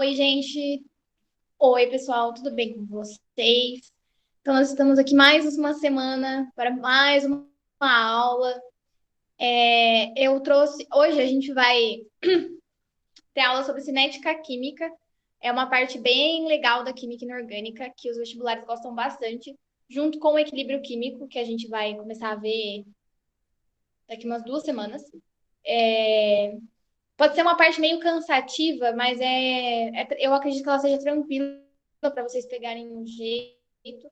Oi, gente. Oi, pessoal, tudo bem com vocês? Então, nós estamos aqui mais uma semana para mais uma aula. Eu trouxe. Hoje a gente vai ter aula sobre cinética química. É uma parte bem legal da química inorgânica que os vestibulares gostam bastante, junto com o equilíbrio químico, que a gente vai começar a ver daqui umas 2 semanas. É, Pode ser uma parte meio cansativa, mas eu acredito que ela seja tranquila para vocês pegarem um jeito.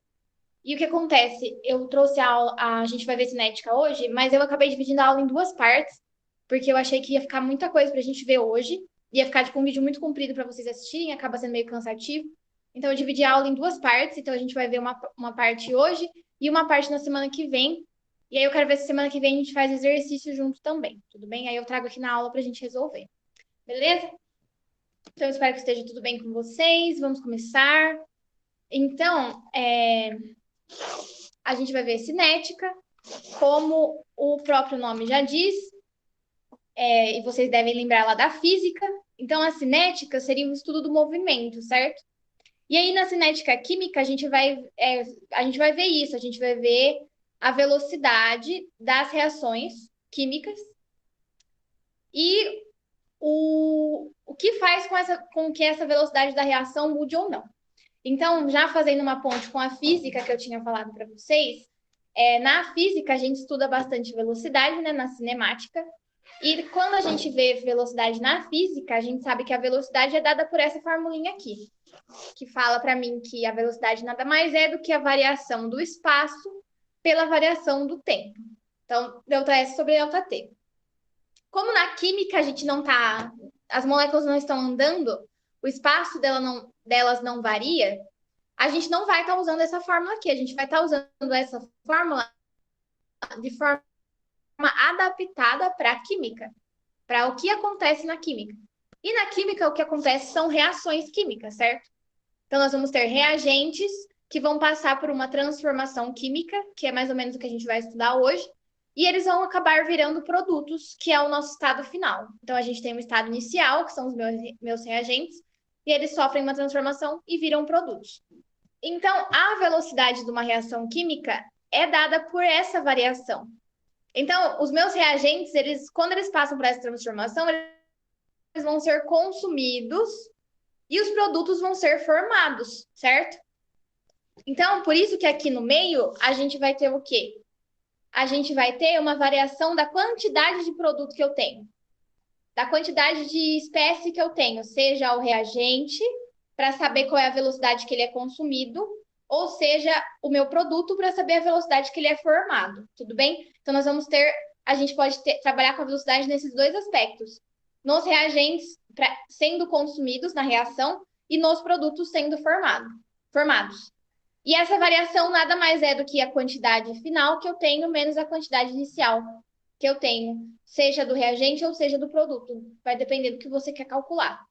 E o que acontece? Eu trouxe a aula, a gente vai ver cinética hoje, mas eu acabei dividindo a aula em duas partes, porque eu achei que ia ficar muita coisa pra gente ver hoje. Ia ficar tipo um vídeo muito comprido para vocês assistirem, acaba sendo meio cansativo. Então eu dividi a aula em duas partes, então a gente vai ver uma parte hoje e uma parte na semana que vem. E aí eu quero ver se semana que vem a gente faz exercício junto também, tudo bem? Aí eu trago aqui na aula pra gente resolver. Beleza? Então, eu espero que esteja tudo bem com vocês. Vamos começar. Então, a gente vai ver cinética, como o próprio nome já diz, e vocês devem lembrar lá da física. Então, a cinética seria o estudo do movimento, certo? E aí, na cinética química, a gente vai ver isso, a gente vai ver a velocidade das reações químicas e o que faz com que essa velocidade da reação mude ou não. Então, já fazendo uma ponte com a física que eu tinha falado para vocês, na física a gente estuda bastante velocidade, né, na cinemática. E quando a gente vê velocidade na física, a gente sabe que a velocidade é dada por essa formulinha aqui, que fala para mim que a velocidade nada mais é do que a variação do espaço pela variação do tempo. Então, delta S sobre delta T. Como na química a gente não tá, as moléculas não estão andando, o espaço delas não varia, a gente não vai estar usando essa fórmula aqui, a gente vai estar usando essa fórmula de forma adaptada para a química, para o que acontece na química. E na química, o que acontece são reações químicas, certo? Então, nós vamos ter reagentes que vão passar por uma transformação química, que é mais ou menos o que a gente vai estudar hoje, e eles vão acabar virando produtos, que é o nosso estado final. Então, a gente tem um estado inicial, que são os meus reagentes, e eles sofrem uma transformação e viram produtos. Então, a velocidade de uma reação química é dada por essa variação. Então, os meus reagentes, quando eles passam por essa transformação, eles vão ser consumidos e os produtos vão ser formados, certo? Então, por isso que aqui no meio a gente vai ter o quê? A gente vai ter uma variação da quantidade de produto que eu tenho, da quantidade de espécie que eu tenho, seja o reagente, para saber qual é a velocidade que ele é consumido, ou seja, o meu produto para saber a velocidade que ele é formado, tudo bem? Então, a gente pode trabalhar com a velocidade nesses dois aspectos. Nos reagentes sendo consumidos na reação e nos produtos sendo formados. E essa variação nada mais é do que a quantidade final que eu tenho menos a quantidade inicial que eu tenho, seja do reagente ou seja do produto. Vai depender do que você quer calcular.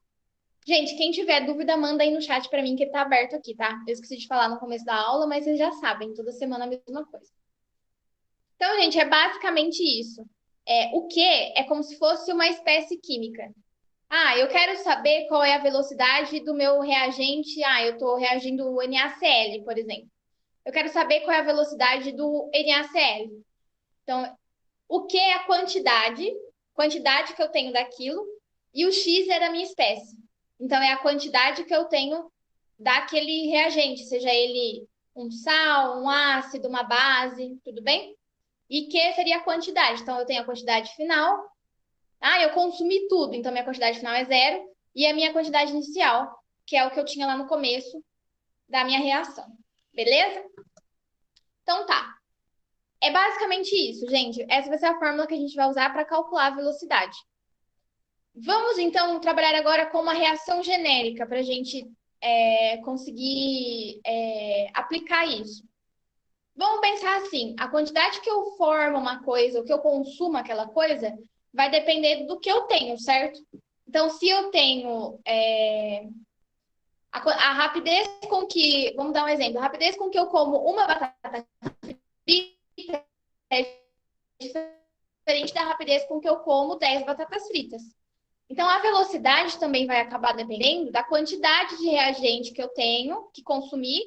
Gente, quem tiver dúvida, manda aí no chat para mim que tá aberto aqui, tá? Eu esqueci de falar no começo da aula, mas vocês já sabem, toda semana a mesma coisa. Então, gente, é basicamente isso. O Q é como se fosse uma espécie química. Ah, eu quero saber qual é a velocidade do meu reagente. Ah, eu estou reagindo o NaCl, por exemplo. Eu quero saber qual é a velocidade do NaCl. Então, o que é a quantidade que eu tenho daquilo, e o X é da minha espécie. Então, é a quantidade que eu tenho daquele reagente, seja ele um sal, um ácido, uma base, tudo bem? E Q seria a quantidade. Então, eu tenho a quantidade final. Ah, eu consumi tudo, então minha quantidade final é zero. E a minha quantidade inicial, que é o que eu tinha lá no começo da minha reação. Beleza? Então tá. É basicamente isso, gente. Essa vai ser a fórmula que a gente vai usar para calcular a velocidade. Vamos então trabalhar agora com uma reação genérica para a gente conseguir aplicar isso. Vamos pensar assim: a quantidade que eu formo uma coisa, o que eu consumo aquela coisa, vai depender do que eu tenho, certo? Então, se eu tenho a rapidez com que, vamos dar um exemplo, a rapidez com que eu como uma batata frita é diferente da rapidez com que eu como 10 batatas fritas. Então, a velocidade também vai acabar dependendo da quantidade de reagente que eu tenho que consumir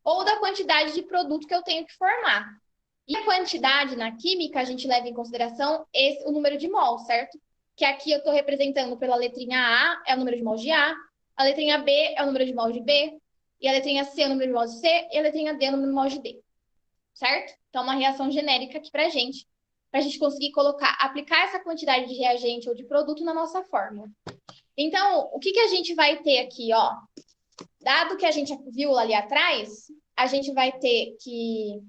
ou da quantidade de produto que eu tenho que formar. E a quantidade na química, a gente leva em consideração o número de mol, certo? Que aqui eu estou representando pela letrinha A, é o número de mol de a letrinha B é o número de mol de B, e a letrinha C é o número de mol de C, e a letrinha D é o número de mol de D, certo? Então, uma reação genérica aqui para a gente conseguir aplicar essa quantidade de reagente ou de produto na nossa fórmula. Então, o que, que a gente vai ter aqui, ó? Dado que a gente viu ali atrás, a gente vai ter que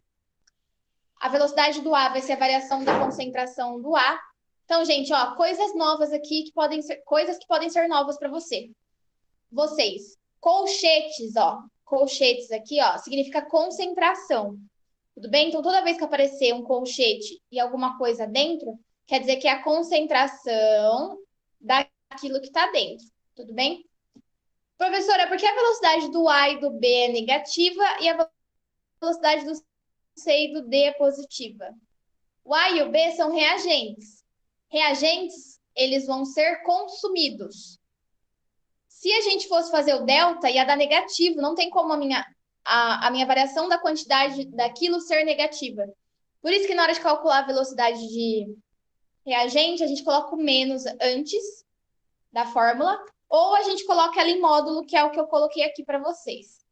a velocidade do A vai ser a variação da concentração do A. Então, gente, ó, coisas novas aqui que podem ser coisas que podem ser novas para vocês. Colchetes, ó, colchetes aqui, ó, significa concentração. Tudo bem? Então, toda vez que aparecer um colchete e alguma coisa dentro, quer dizer que é a concentração daquilo que está dentro. Tudo bem? Professora, por que a velocidade do A e do B é negativa e a velocidade do C e do D é positiva? O A e o B são reagentes. Reagentes, eles vão ser consumidos. Se a gente fosse fazer o delta, ia dar negativo. Não tem como a minha variação da quantidade daquilo ser negativa. Por isso que na hora de calcular a velocidade de reagente, a gente coloca o menos antes da fórmula, ou a gente coloca ela em módulo, que é o que eu coloquei aqui para vocês.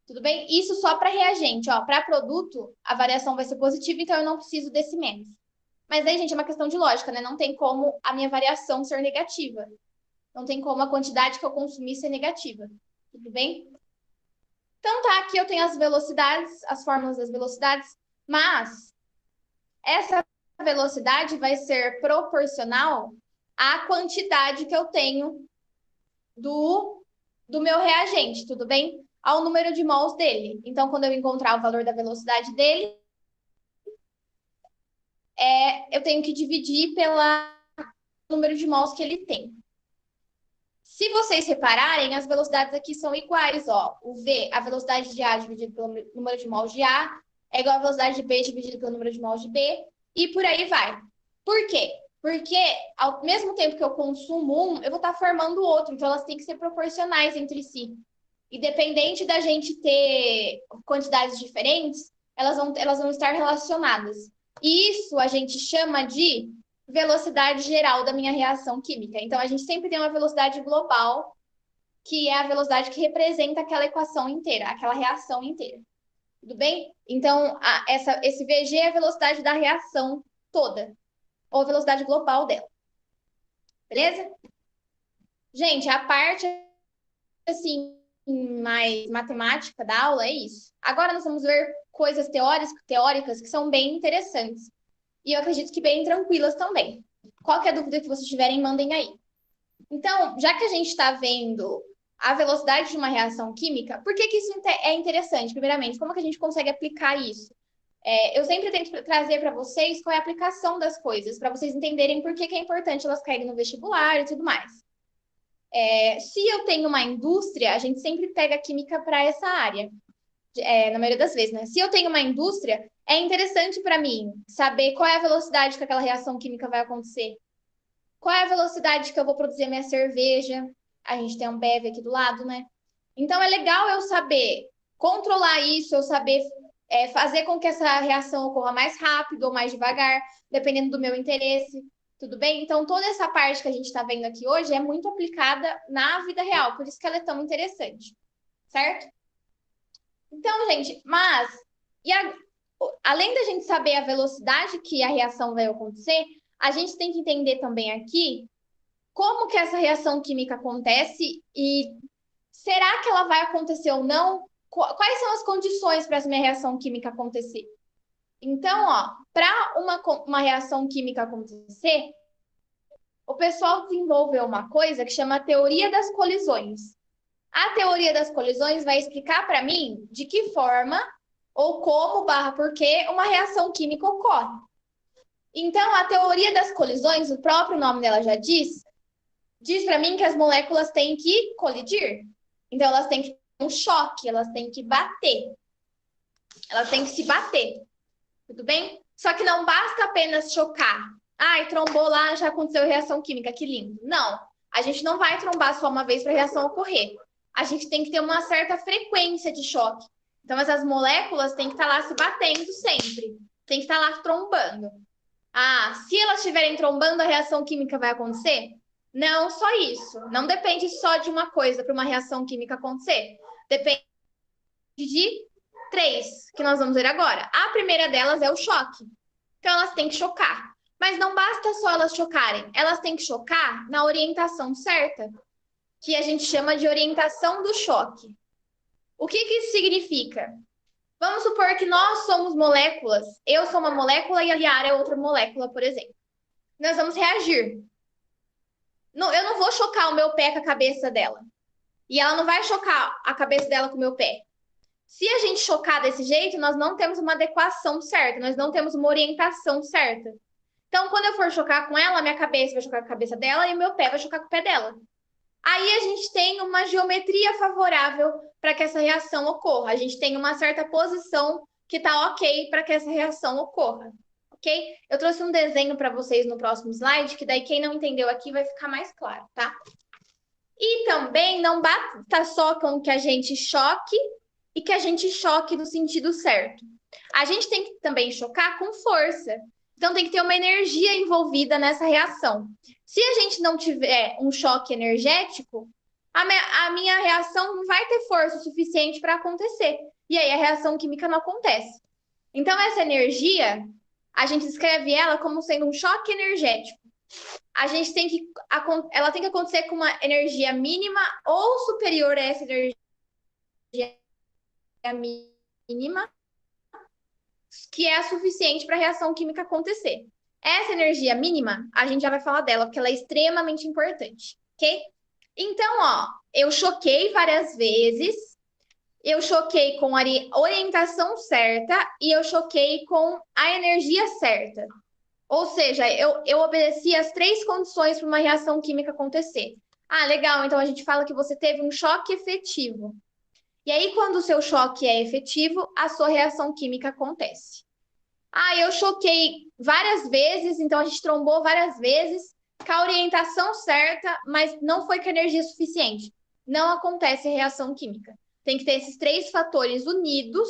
Tudo bem? Isso só para reagente, ó. Para produto, a variação vai ser positiva, então eu não preciso desse menos. Mas aí, gente, é uma questão de lógica, né? Não tem como a minha variação ser negativa. Não tem como a quantidade que eu consumir ser negativa. Tudo bem? Então, tá, aqui eu tenho as velocidades, as fórmulas das velocidades, mas essa velocidade vai ser proporcional à quantidade que eu tenho do meu reagente, tudo bem? Ao número de mols dele. Então, quando eu encontrar o valor da velocidade dele, eu tenho que dividir pelo número de mols que ele tem. Se vocês repararem, as velocidades aqui são iguais, ó. O V, a velocidade de A dividido pelo número de mols de A, é igual à velocidade de B dividido pelo número de mols de B, e por aí vai. Por quê? Porque ao mesmo tempo que eu consumo um, eu vou estar formando outro, então elas têm que ser proporcionais entre si. Independente da gente ter quantidades diferentes, elas vão estar relacionadas. E isso a gente chama de velocidade geral da minha reação química. Então, a gente sempre tem uma velocidade global, que é a velocidade que representa aquela equação inteira, aquela reação inteira. Tudo bem? Então, esse VG é a velocidade da reação toda, ou a velocidade global dela. Beleza? Gente, a parte, assim, mais matemática da aula é isso. Agora nós vamos ver coisas teóricas que são bem interessantes. E eu acredito que bem tranquilas também. Qualquer dúvida que vocês tiverem, mandem aí. Então, já que a gente está vendo a velocidade de uma reação química, por que isso é interessante? Primeiramente, como que a gente consegue aplicar isso? Eu sempre tento trazer para vocês qual é a aplicação das coisas, para vocês entenderem por que é importante elas caírem no vestibular e tudo mais. Se eu tenho uma indústria, a gente sempre pega química para essa área, na maioria das vezes, né? Se eu tenho uma indústria, é interessante para mim saber qual é a velocidade que aquela reação química vai acontecer. Qual é a velocidade que eu vou produzir a minha cerveja? A gente tem um Ambev aqui do lado, né? Então é legal eu saber controlar isso, eu saber fazer com que essa reação ocorra mais rápido ou mais devagar, dependendo do meu interesse. Tudo bem? Então, toda essa parte que a gente está vendo aqui hoje é muito aplicada na vida real, por isso que ela é tão interessante, certo? Então, gente, além da gente saber a velocidade que a reação vai acontecer, a gente tem que entender também aqui como que essa reação química acontece e será que ela vai acontecer ou não? Quais são as condições para essa minha reação química acontecer? Então, ó, para uma reação química acontecer, o pessoal desenvolveu uma coisa que chama teoria das colisões. A teoria das colisões vai explicar para mim de que forma ou como / por que uma reação química ocorre. Então, a teoria das colisões, o próprio nome dela já diz para mim que as moléculas têm que colidir. Então, elas têm que ter um choque, elas têm que bater. Elas têm que se bater. Tudo bem? Só que não basta apenas chocar. Ai, trombou lá, já aconteceu reação química, que lindo. Não. A gente não vai trombar só uma vez para a reação ocorrer. A gente tem que ter uma certa frequência de choque. Então, essas moléculas têm que estar lá se batendo sempre. Tem que estar lá trombando. Ah, se elas estiverem trombando, a reação química vai acontecer? Não só isso. Não depende só de uma coisa para uma reação química acontecer. Depende de três, que nós vamos ver agora. A primeira delas é o choque. Então, elas têm que chocar. Mas não basta só elas chocarem. Elas têm que chocar na orientação certa, que a gente chama de orientação do choque. O que que isso significa? Vamos supor que nós somos moléculas. Eu sou uma molécula e a Yara é outra molécula, por exemplo. Nós vamos reagir. Eu não vou chocar o meu pé com a cabeça dela. E ela não vai chocar a cabeça dela com o meu pé. Se a gente chocar desse jeito, nós não temos uma adequação certa, nós não temos uma orientação certa. Então, quando eu for chocar com ela, minha cabeça vai chocar com a cabeça dela e o meu pé vai chocar com o pé dela. Aí a gente tem uma geometria favorável para que essa reação ocorra. A gente tem uma certa posição que está ok para que essa reação ocorra. Ok? Eu trouxe um desenho para vocês no próximo slide, que daí quem não entendeu aqui vai ficar mais claro, tá? E também não basta só com que a gente choque e que a gente choque no sentido certo. A gente tem que também chocar com força. Então tem que ter uma energia envolvida nessa reação. Se a gente não tiver um choque energético, a minha reação não vai ter força suficiente para acontecer. E aí a reação química não acontece. Então essa energia, a gente descreve ela como sendo um choque energético. Ela tem que acontecer com uma energia mínima ou superior a essa energia mínima, que é a suficiente para a reação química acontecer. Essa energia mínima, a gente já vai falar dela, porque ela é extremamente importante, ok? Então, ó, eu choquei várias vezes, eu choquei com a orientação certa e eu choquei com a energia certa. Ou seja, eu obedeci as três condições para uma reação química acontecer. Ah, legal, então a gente fala que você teve um choque efetivo. E aí, quando o seu choque é efetivo, a sua reação química acontece. Ah, eu choquei várias vezes, então a gente trombou várias vezes, com a orientação certa, mas não foi com energia suficiente. Não acontece a reação química. Tem que ter esses três fatores unidos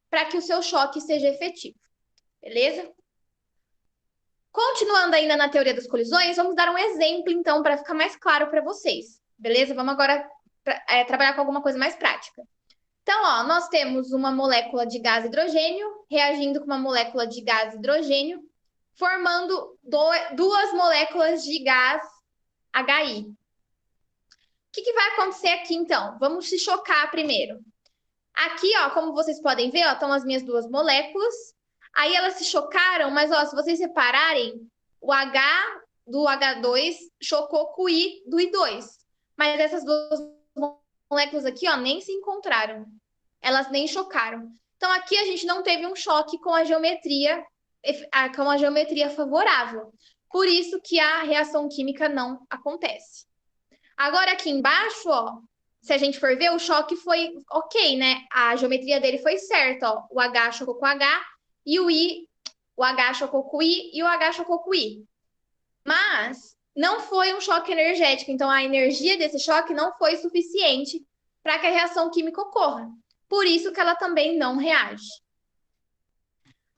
para que o seu choque seja efetivo. Beleza? Continuando ainda na teoria das colisões, vamos dar um exemplo, então, para ficar mais claro para vocês. Beleza? Vamos agora trabalhar com alguma coisa mais prática. Então, ó, nós temos uma molécula de gás hidrogênio reagindo com uma molécula de gás hidrogênio, formando duas moléculas de gás HI. O que vai acontecer aqui, então? Vamos se chocar primeiro. Aqui, ó, como vocês podem ver, ó, estão as minhas duas moléculas. Aí elas se chocaram, mas, ó, se vocês separarem, o H do H2 chocou com o I do I2. Mas essas duas moléculas aqui, ó, nem se encontraram. Elas nem chocaram. Então, aqui a gente não teve um choque com a geometria favorável. Por isso que a reação química não acontece. Agora, aqui embaixo, ó, se a gente for ver, o choque foi ok, né? A geometria dele foi certa, ó. O H chocou com o H e o H chocou com o I e o H chocou com o I. Mas não foi um choque energético, então a energia desse choque não foi suficiente para que a reação química ocorra. Por isso que ela também não reage.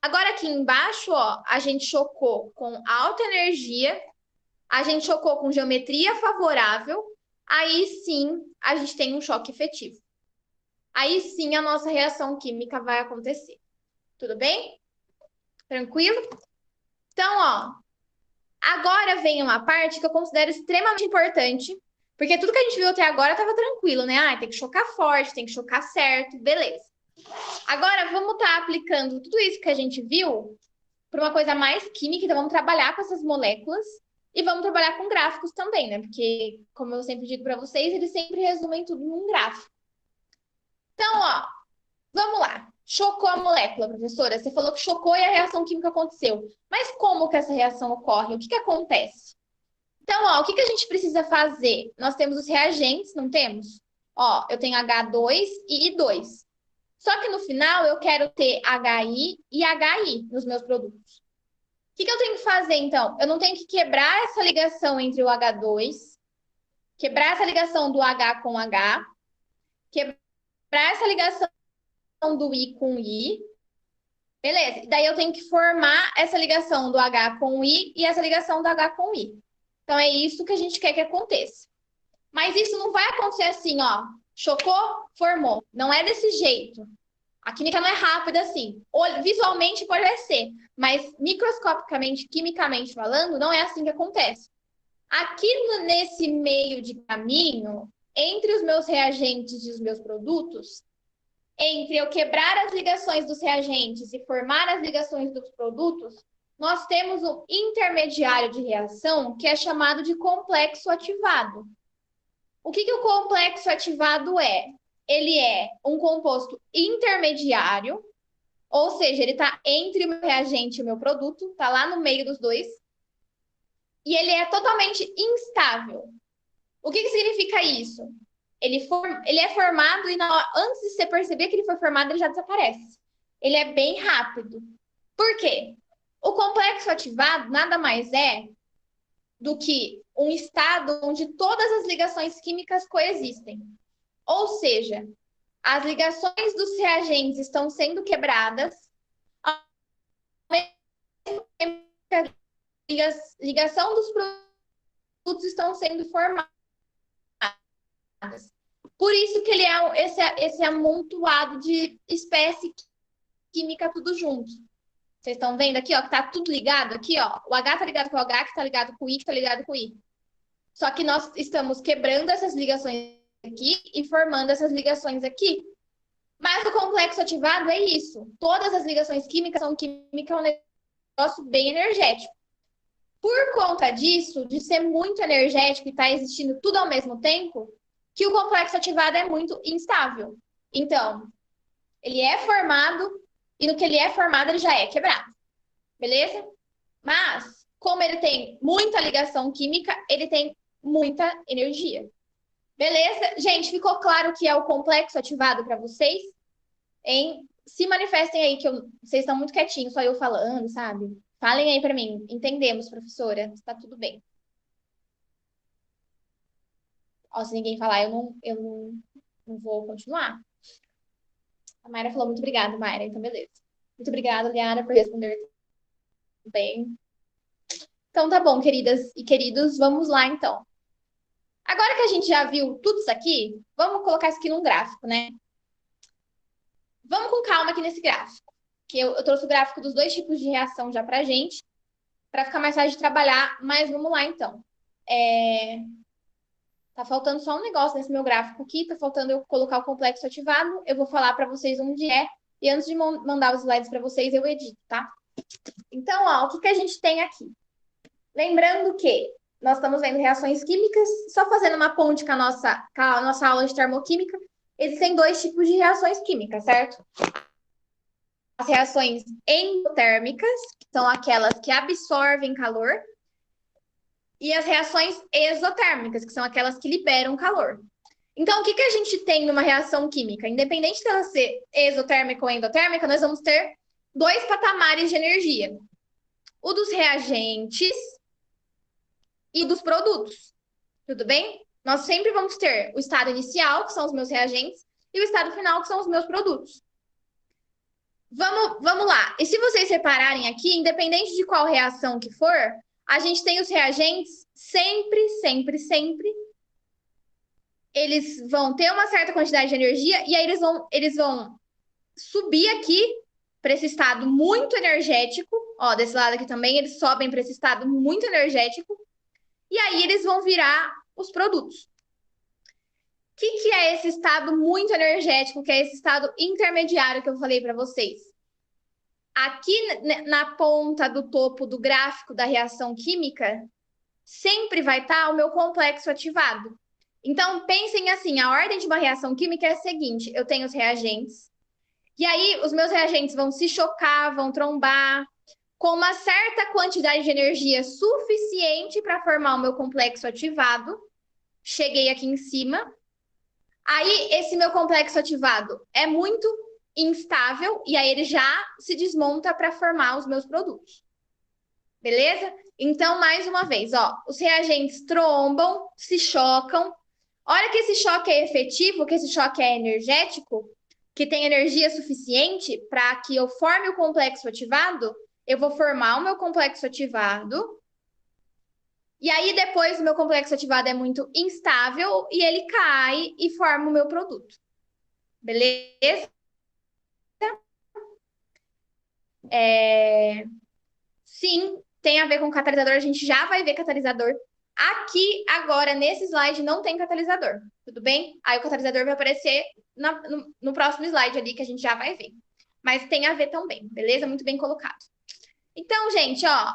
Agora aqui embaixo, ó, a gente chocou com alta energia, a gente chocou com geometria favorável, aí sim a gente tem um choque efetivo. Aí sim a nossa reação química vai acontecer. Tudo bem? Tranquilo? Então, ó, agora vem uma parte que eu considero extremamente importante, porque tudo que a gente viu até agora estava tranquilo, né? Ah, tem que chocar forte, tem que chocar certo, beleza. Agora vamos estar aplicando tudo isso que a gente viu para uma coisa mais química, então vamos trabalhar com essas moléculas e vamos trabalhar com gráficos também, né? Porque, como eu sempre digo para vocês, eles sempre resumem tudo num gráfico. Então, ó, vamos lá. Chocou a molécula, professora. Você falou que chocou e a reação química aconteceu. Mas como que essa reação ocorre? O que acontece? Então, ó, o que a gente precisa fazer? Nós temos os reagentes, não temos? Ó, eu tenho H2 e I2. Só que no final eu quero ter HI e HI nos meus produtos. O que eu tenho que fazer, então? Eu não tenho que quebrar essa ligação entre o H2 quebrar essa ligação do H com H, quebrar essa ligação do I com I, beleza. E daí eu tenho que formar essa ligação do H com o I e essa ligação do H com o I. Então é isso que a gente quer que aconteça. Mas isso não vai acontecer assim, ó. Chocou, formou. Não é desse jeito. A química não é rápida assim. Visualmente pode ser, mas microscopicamente, quimicamente falando, não é assim que acontece. Aqui nesse meio de caminho, entre os meus reagentes e os meus produtos, entre eu quebrar as ligações dos reagentes e formar as ligações dos produtos, nós temos um intermediário de reação que é chamado de complexo ativado. O que o complexo ativado é? Ele é um composto intermediário, ou seja, ele está entre o meu reagente e o meu produto, está lá no meio dos dois, e ele é totalmente instável. O que significa isso? Ele é formado e antes de você perceber que ele foi formado, ele já desaparece. Ele é bem rápido. Por quê? O complexo ativado nada mais é do que um estado onde todas as ligações químicas coexistem. Ou seja, as ligações dos reagentes estão sendo quebradas, ao mesmo tempo que a ligação dos produtos estão sendo formadas. Por isso que ele é esse amontoado de espécie química tudo junto. Vocês estão vendo aqui, ó, que tá tudo ligado aqui, ó. O H tá ligado com o H, que tá ligado com o I, que tá ligado com o I. Só que nós estamos quebrando essas ligações aqui e formando essas ligações aqui. Mas o complexo ativado é isso. Todas as ligações químicas são química, é um negócio bem energético. Por conta disso, de ser muito energético e estar existindo tudo ao mesmo tempo, que o complexo ativado é muito instável. Então, ele é formado e no que ele é formado, ele já é quebrado. Beleza? Mas, como ele tem muita ligação química, ele tem muita energia. Beleza? Gente, ficou claro o que é o complexo ativado para vocês? Hein? Se manifestem aí, que vocês estão muito quietinhos, só eu falando, sabe? Falem aí para mim. Entendemos, professora. Está tudo bem. Ó, se ninguém falar, eu não vou continuar. A Mayra falou, muito obrigada, Mayra. Então, beleza. Muito obrigada, Liara, por responder bem. Então, tá bom, queridas e queridos, vamos lá, então. Agora que a gente já viu tudo isso aqui, vamos colocar isso aqui num gráfico, né? Vamos com calma aqui nesse gráfico. Que eu trouxe o gráfico dos dois tipos de reação já pra gente, para ficar mais fácil de trabalhar, mas vamos lá, então. Tá faltando só um negócio nesse meu gráfico aqui, tá faltando eu colocar o complexo ativado. Eu vou falar para vocês onde é, e antes de mandar os slides para vocês, eu edito, tá? Então, ó, o que a gente tem aqui? Lembrando que nós estamos vendo reações químicas, só fazendo uma ponte com a nossa aula de termoquímica, existem dois tipos de reações químicas, certo? As reações endotérmicas, que são aquelas que absorvem calor, e as reações exotérmicas, que são aquelas que liberam calor. Então, o que a gente tem numa reação química? Independente dela ser exotérmica ou endotérmica, nós vamos ter dois patamares de energia. O dos reagentes e dos produtos. Tudo bem? Nós sempre vamos ter o estado inicial, que são os meus reagentes, e o estado final, que são os meus produtos. Vamos lá. E se vocês repararem aqui, independente de qual reação que for, a gente tem os reagentes sempre, sempre, sempre. Eles vão ter uma certa quantidade de energia e aí eles vão subir aqui para esse estado muito energético. Ó, desse lado aqui também, eles sobem para esse estado muito energético. E aí eles vão virar os produtos. O que é esse estado muito energético, que é esse estado intermediário que eu falei para vocês? Aqui na ponta do topo do gráfico da reação química, sempre vai estar o meu complexo ativado. Então, pensem assim, a ordem de uma reação química é a seguinte, eu tenho os reagentes, e aí os meus reagentes vão se chocar, vão trombar, com uma certa quantidade de energia suficiente para formar o meu complexo ativado. Cheguei aqui em cima. Aí, esse meu complexo ativado é muito instável, e aí ele já se desmonta para formar os meus produtos. Beleza? Então, mais uma vez, ó, os reagentes trombam, se chocam. Olha que esse choque é efetivo, que esse choque é energético, que tem energia suficiente para que eu forme o complexo ativado. Eu vou formar o meu complexo ativado. E aí, depois, o meu complexo ativado é muito instável e ele cai e forma o meu produto. Beleza? Sim, tem a ver com catalisador. A gente já vai ver catalisador. Aqui, agora, nesse slide, não tem catalisador. Tudo bem? Aí o catalisador vai aparecer no próximo slide ali, que a gente já vai ver. Mas tem a ver também, beleza? Muito bem colocado. Então, gente, ó,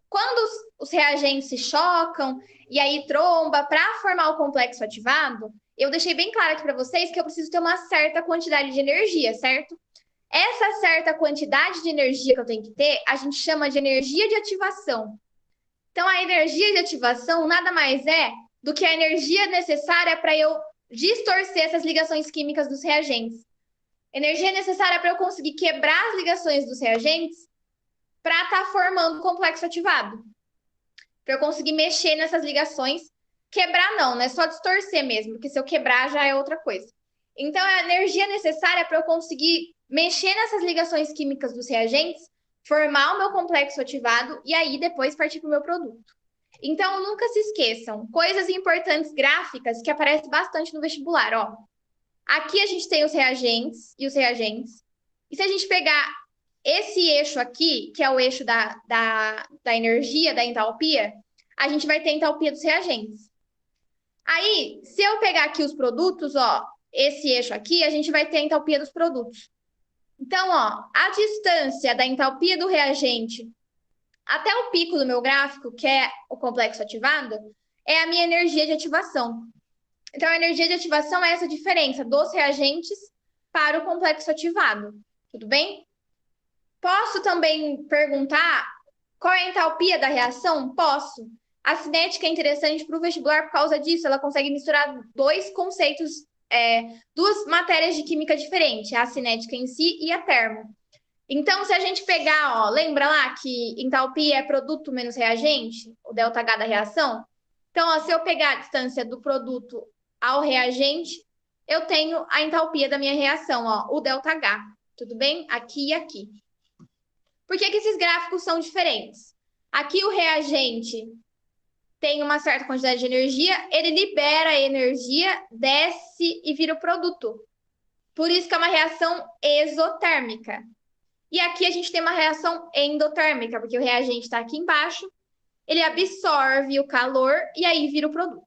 quando os reagentes se chocam e aí tromba para formar o complexo ativado, eu deixei bem claro aqui para vocês que eu preciso ter uma certa quantidade de energia, certo? Essa certa quantidade de energia que eu tenho que ter, a gente chama de energia de ativação. Então, a energia de ativação nada mais é do que a energia necessária para eu distorcer essas ligações químicas dos reagentes. Energia necessária para eu conseguir quebrar as ligações dos reagentes para estar formando o complexo ativado. Para eu conseguir mexer nessas ligações. Quebrar não, né? Só distorcer mesmo, porque se eu quebrar já é outra coisa. Então, é a energia necessária para eu conseguir mexer nessas ligações químicas dos reagentes, formar o meu complexo ativado e aí depois partir para o meu produto. Então, nunca se esqueçam, coisas importantes gráficas que aparecem bastante no vestibular, ó. Aqui a gente tem os reagentes e os reagentes. E se a gente pegar esse eixo aqui, que é o eixo da energia, da entalpia, a gente vai ter a entalpia dos reagentes. Aí, se eu pegar aqui os produtos, ó, esse eixo aqui, a gente vai ter a entalpia dos produtos. Então, ó, a distância da entalpia do reagente até o pico do meu gráfico, que é o complexo ativado, é a minha energia de ativação. Então, a energia de ativação é essa diferença dos reagentes para o complexo ativado. Tudo bem? Posso também perguntar qual é a entalpia da reação? Posso. A cinética é interessante para o vestibular por causa disso. Ela consegue misturar dois conceitos, duas matérias de química diferentes, a cinética em si e a termo. Então, se a gente pegar, ó, lembra lá que entalpia é produto menos reagente, o ΔH da reação? Então, ó, se eu pegar a distância do produto ao reagente, eu tenho a entalpia da minha reação, ó, o ΔH. Tudo bem? Aqui e aqui. Por que que esses gráficos são diferentes? Aqui o reagente tem uma certa quantidade de energia, ele libera a energia, desce e vira o produto. Por isso que é uma reação exotérmica. E aqui a gente tem uma reação endotérmica, porque o reagente está aqui embaixo, ele absorve o calor e aí vira o produto.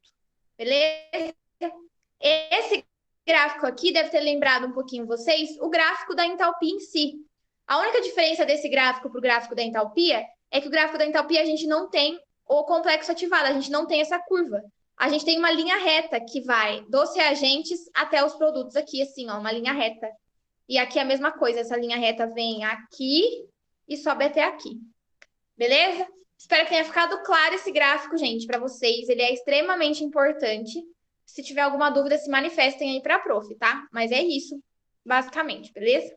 Beleza? Esse gráfico aqui deve ter lembrado um pouquinho vocês o gráfico da entalpia em si. A única diferença desse gráfico para o gráfico da entalpia é que o gráfico da entalpia a gente não tem o complexo ativado, a gente não tem essa curva. A gente tem uma linha reta que vai dos reagentes até os produtos aqui, assim, ó, uma linha reta. E aqui é a mesma coisa, essa linha reta vem aqui e sobe até aqui. Beleza? Espero que tenha ficado claro esse gráfico, gente, para vocês. Ele é extremamente importante. Se tiver alguma dúvida, se manifestem aí para a prof, tá? Mas é isso, basicamente, beleza?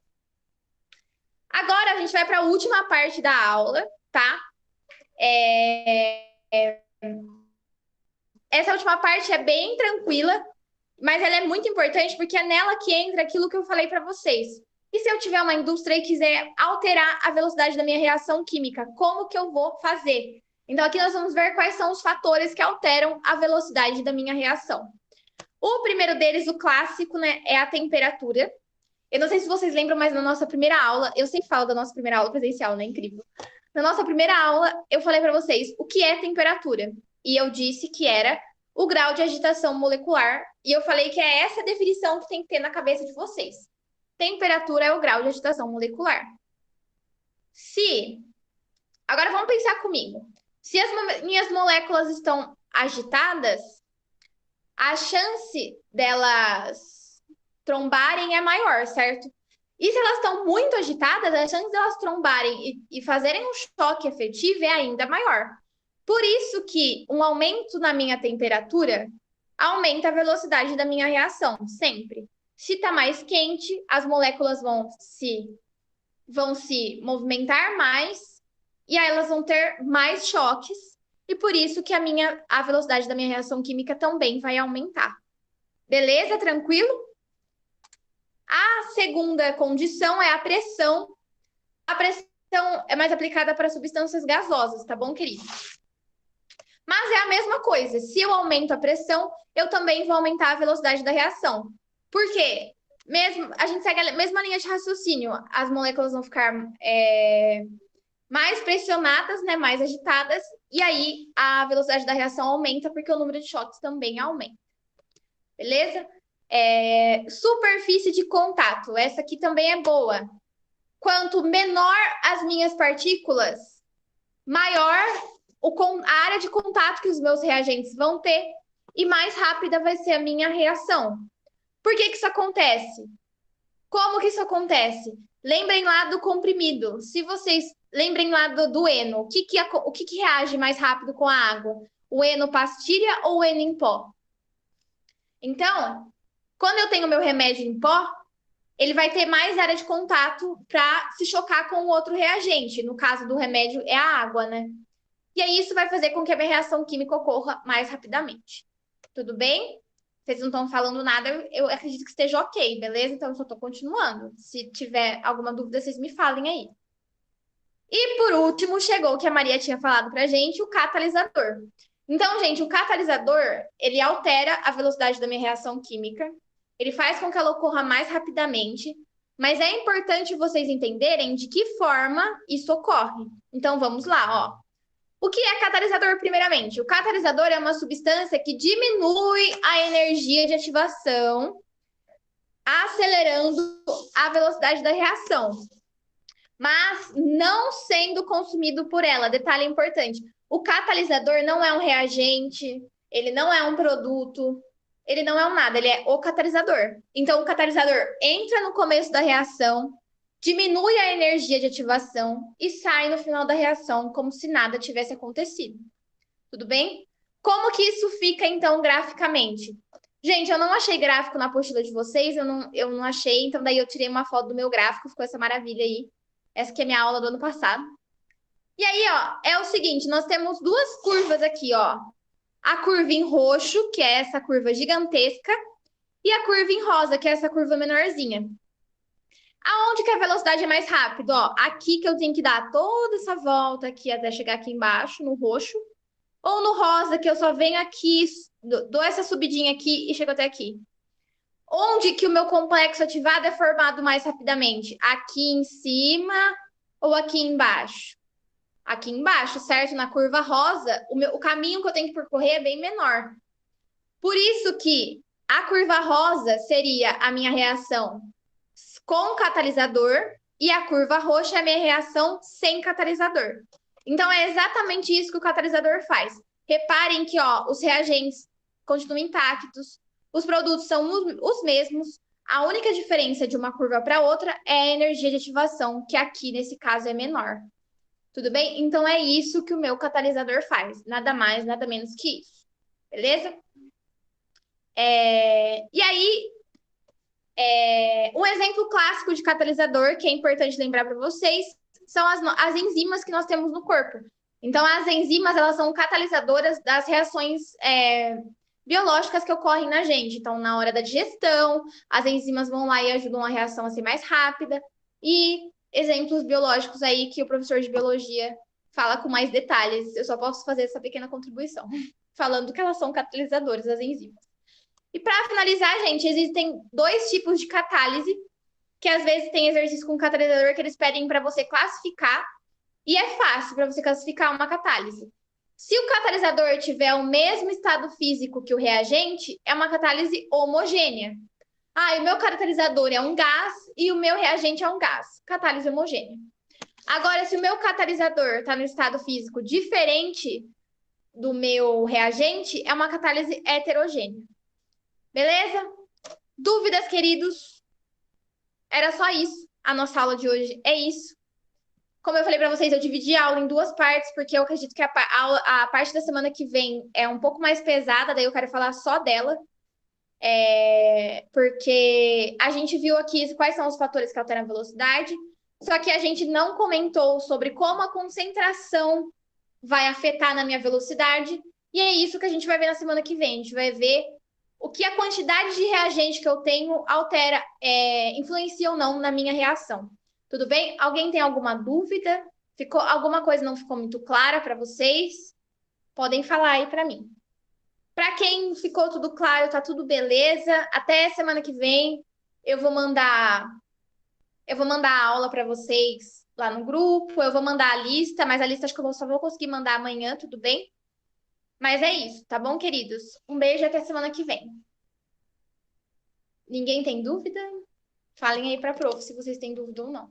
Agora a gente vai para a última parte da aula, tá? Essa última parte é bem tranquila, mas ela é muito importante porque é nela que entra aquilo que eu falei para vocês. E se eu tiver uma indústria e quiser alterar a velocidade da minha reação química, como que eu vou fazer? Então, aqui nós vamos ver quais são os fatores que alteram a velocidade da minha reação. O primeiro deles, o clássico, né, é a temperatura. Eu não sei se vocês lembram, mas na nossa primeira aula, eu sempre falo da nossa primeira aula presencial, né? Incrível. Na nossa primeira aula, eu falei para vocês o que é temperatura. E eu disse que era o grau de agitação molecular. E eu falei que é essa definição que tem que ter na cabeça de vocês. Temperatura é o grau de agitação molecular. Agora vamos pensar comigo. Se as minhas moléculas estão agitadas, a chance delas trombarem é maior, certo? E se elas estão muito agitadas, a chance delas trombarem e fazerem um choque efetivo é ainda maior. Por isso que um aumento na minha temperatura aumenta a velocidade da minha reação, sempre. Se está mais quente, as moléculas vão se movimentar mais e aí elas vão ter mais choques, e por isso que a velocidade da minha reação química também vai aumentar. Beleza? Tranquilo? A segunda condição é a pressão. A pressão é mais aplicada para substâncias gasosas, tá bom, querido? Mas é a mesma coisa. Se eu aumento a pressão, eu também vou aumentar a velocidade da reação. Por quê? A gente segue a mesma linha de raciocínio. As moléculas vão ficar mais pressionadas, né, mais agitadas, e aí a velocidade da reação aumenta porque o número de choques também aumenta. Beleza? Superfície de contato. Essa aqui também é boa. Quanto menor as minhas partículas, maior a área de contato que os meus reagentes vão ter e mais rápida vai ser a minha reação. Por que que isso acontece? Como que isso acontece? Lembrem lá do comprimido. Se vocês lembrem lá do Eno, o que reage mais rápido com a água? O Eno pastilha ou o Eno em pó? Então, quando eu tenho meu remédio em pó, ele vai ter mais área de contato para se chocar com o outro reagente. No caso do remédio, é a água, né? E aí isso vai fazer com que a minha reação química ocorra mais rapidamente. Tudo bem? Vocês não estão falando nada, eu acredito que esteja ok, beleza? Então eu só estou continuando. Se tiver alguma dúvida, vocês me falem aí. E por último, chegou o que a Maria tinha falado pra gente, o catalisador. Então, gente, o catalisador, ele altera a velocidade da minha reação química, ele faz com que ela ocorra mais rapidamente, mas é importante vocês entenderem de que forma isso ocorre. Então, vamos lá, ó. O que é catalisador, primeiramente? O catalisador é uma substância que diminui a energia de ativação, acelerando a velocidade da reação, mas não sendo consumido por ela. Detalhe importante: o catalisador não é um reagente, ele não é um produto, ele não é um nada, ele é o catalisador. Então, o catalisador entra no começo da reação, diminui a energia de ativação e sai no final da reação como se nada tivesse acontecido. Tudo bem? Como que isso fica, então, graficamente? Gente, eu não achei gráfico na apostila de vocês, eu não achei, então daí eu tirei uma foto do meu gráfico, ficou essa maravilha aí. Essa que é minha aula do ano passado. E aí, ó, é o seguinte, nós temos duas curvas aqui, ó. A curva em roxo, que é essa curva gigantesca, e a curva em rosa, que é essa curva menorzinha. Aonde que a velocidade é mais rápida? Ó, aqui que eu tenho que dar toda essa volta aqui até chegar aqui embaixo, no roxo. Ou no rosa, que eu só venho aqui, dou essa subidinha aqui e chego até aqui. Onde que o meu complexo ativado é formado mais rapidamente? Aqui em cima ou aqui embaixo? Aqui embaixo, certo? Na curva rosa, o caminho que eu tenho que percorrer é bem menor. Por isso que a curva rosa seria a minha reação com catalisador e a curva roxa é a minha reação sem catalisador. Então, é exatamente isso que o catalisador faz. Reparem que, ó, os reagentes continuam intactos, os produtos são os mesmos, a única diferença de uma curva para outra é a energia de ativação, que aqui, nesse caso, é menor. Tudo bem? Então, é isso que o meu catalisador faz. Nada mais, nada menos que isso. Beleza? E aí, um exemplo clássico de catalisador, que é importante lembrar para vocês, são as enzimas que nós temos no corpo. Então, as enzimas, elas são catalisadoras das reações biológicas que ocorrem na gente. Então, na hora da digestão, as enzimas vão lá e ajudam a reação a ser mais rápida. E exemplos biológicos aí que o professor de biologia fala com mais detalhes. Eu só posso fazer essa pequena contribuição, falando que elas são catalisadoras, as enzimas. E para finalizar, gente, existem dois tipos de catálise, que às vezes tem exercício com catalisador que eles pedem para você classificar, e é fácil para você classificar uma catálise. Se o catalisador tiver o mesmo estado físico que o reagente, é uma catálise homogênea. Ah, o meu catalisador é um gás e o meu reagente é um gás. Catálise homogênea. Agora, se o meu catalisador está no estado físico diferente do meu reagente, é uma catálise heterogênea. Beleza? Dúvidas, queridos? Era só isso. A nossa aula de hoje é isso. Como eu falei para vocês, eu dividi a aula em duas partes, porque eu acredito que a parte da semana que vem é um pouco mais pesada, daí eu quero falar só dela. Porque a gente viu aqui quais são os fatores que alteram a velocidade, Só que a gente não comentou sobre como a concentração vai afetar na minha velocidade. E é isso que a gente vai ver na semana que vem. A gente vai ver o que a quantidade de reagente que eu tenho altera, influencia ou não na minha reação. Tudo bem? Alguém tem alguma dúvida? Ficou alguma coisa não ficou muito clara para vocês? Podem falar aí para mim. Para quem ficou tudo claro, tá tudo beleza. Até semana que vem eu vou mandar a aula para vocês lá no grupo. Eu vou mandar a lista, mas a lista acho que eu só vou conseguir mandar amanhã, tudo bem? Mas é isso, tá bom, queridos? Um beijo e até semana que vem. Ninguém tem dúvida? Falem aí para prof se vocês têm dúvida ou não.